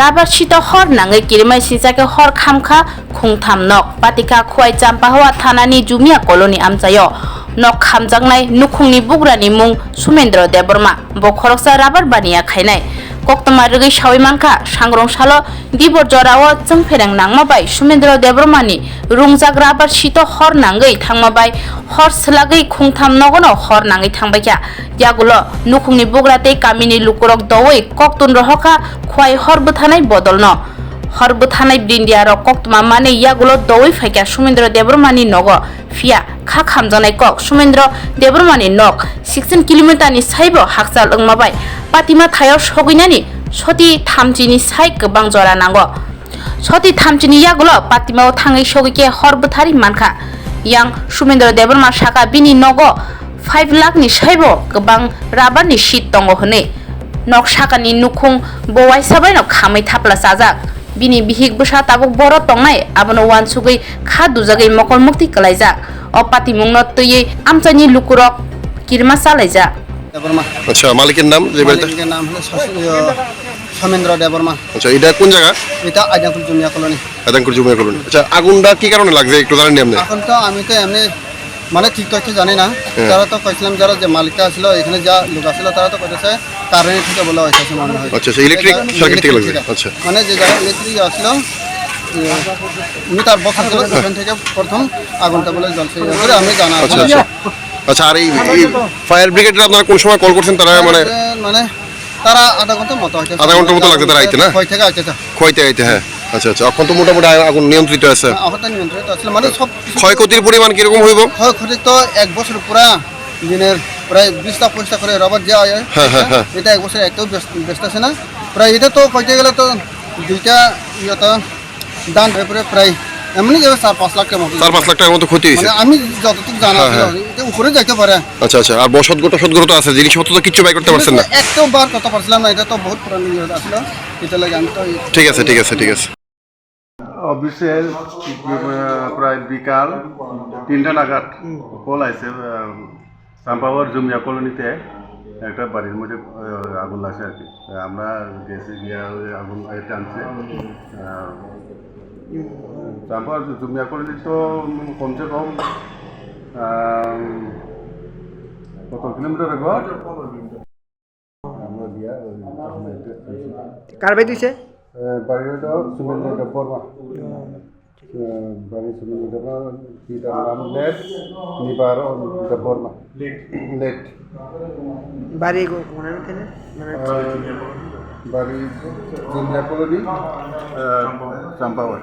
Rubber শীত হর নাঙে কিরমাই সিজাকে হর খামখা খুংথাম knock পাতিকা Khowai চাম্পাহাওয়া থানানি জুমিয়া colony আমচায় knock খামজাंनाय नुखुंनि बुग्रानि मुं सुमेन्द्र देबबर्मा ब खरकसा राबार बानिया खायनाय कक्तमा रगै सावै मानखा सांग्रंसालो दिबर जराओ जोंफेरें नांमाबाय सुमेन्द्र देबबर्मानि रुंजाग राबार शीत हर नांगै थांमाबाय हर सलागै खुंथाम नगनो हर नांगै थांबायखा यागुलो नुखुंनि बुग्राते कामिनि लुकुरक दवै कक्तुन रहखा खुवाय हरबो थानाय बदलनो हरबो थानाय ब्रिन्दिया र कक्तमा माने यागुलो दवै फायका सुमेन्द्र देबबर्मानि नगो फिया खा खामजानाय कक सुमेन्द्र देबबर्मानि नक 16 किलोमिटारनि साइबो हाकजाल ओंमाबाय पातिमा थायाव सगैनानि सति थामजिनि साइ गोबां जरा नांगो सति थामजिनि यागुलो पातिमाव थाङै सगैके हरबोथारि मानखा यां सुमेन्द्र देबबर्मा साका बिनि नगो 5 लाखनि साइबो गोबां राबारनि शीट दङ हनै नक साकानि नुखुं बवाय साबायनो खामै थाप्ला साजाक बिनि बिहिक बुसा ताबुक बर तंनाय आबनो वानसुगै खा दुजागै मकल मुक्ति कलाइजाक अपाति मुंनो तयै आमचानि लुकुरक किरमा सालाइजा अच्छा मालिकेर नाम मालिकेर नाम হলো সমেন্দ্র দেববর্মা। আচ্ছা এটা কোন জায়গা? এটা আইদাঙ্কুল জুমিয়া কলোনি। আইদাঙ্কুল জুমিয়া কলোনি। আচ্ছা আগুনটা কি কারণে লাগছে একটু জানেন আপনি? এখন তো আমি তো এমনি মানে ঠিক তো জানি না, তারা তো কইছিলাম যারা যে মালিক ছিল এখানে যা লোক ছিল তারা তো কইতেছে কারেন্ট থেকে বলা হয়েছে মনে হয়। আচ্ছা ইলেকট্রিক সার্কিট থেকে লাগছে। আচ্ছা মানে যে যারা ইলেকট্রিক আসলো মিটার বক্স ছিল সেখান থেকে প্রথম আগুনটা বলে জ্বলছে করে আমি জানা। আচ্ছা আচ্ছা আচ্ছা আর এই ফায়ার ব্রিগেডের আপনারা কোন সময় কল করছেন? তারা মানে তারা আধা ঘন্টার মতো হয়েছে। আধা ঘন্টার মতো লাগছে তারা আইতে না? খয়তে আইতে হ্যাঁ। আচ্ছা আচ্ছা এখন তো মোটামুটি আগুন নিয়ন্ত্রিত আছে। আগুনটা নিয়ন্ত্রিত আছে মানে সব ক্ষয়ক্ষতির পরিমাণ কিরকম হইব? ক্ষয়ক্ষতি তো এক বছর পুরা দিনের প্রায় 20-25 করে রবার যা হয় এটা এক বছর একটাও ব্যস্ত আছে না। প্রায় এটা তো কইতে গেলে তো দুইটা ইয়েটা দান হয়ে পড়ে প্রায় এমনি যাবে 4-5 লাখ টাকা মতো। 4-5 লাখ টাকার মতো ক্ষতি হয়েছে আমি যতটুকু জানা এটা উপরে যাইতে পারে। আচ্ছা আচ্ছা আর সদগত আছে জিনিসপত্র তো কিছু বাই করতে পারছেন না? একটাও বার করতে পারছিলাম না, এটা তো বহুত পুরানো ইয়ে আসলে এটা লাগে আমি তো ঠিক আছে ঠিক আছে ঠিক আছে। অফিসে প্রায় বিকাল 3টা নাগাদ কল আছে চাম্পাওয়ার জুমিয়া কলোনিতে একটা বাড়ির মধ্যে আগুন লাগছে আর কি। আমরা গেছি গিয়া আগুন টানছে। চাম্পাওয়ার জুমিয়া কলোনি তো কমসে কম কত কিলোমিটার ঘর আমরা দিয়া কার বাড়ি দিছে? বাড়ি হলো সুমেন্দ্র দেববর্মা। বাড়ি সুমেন্দ্র দেববর্মা পিতার নাম লেট নিবার দেববর্মা লেট। বাড়ি কোন এখানে মানে বাড়ি জুমিয়া কলোনি চাম্পাওয়ার।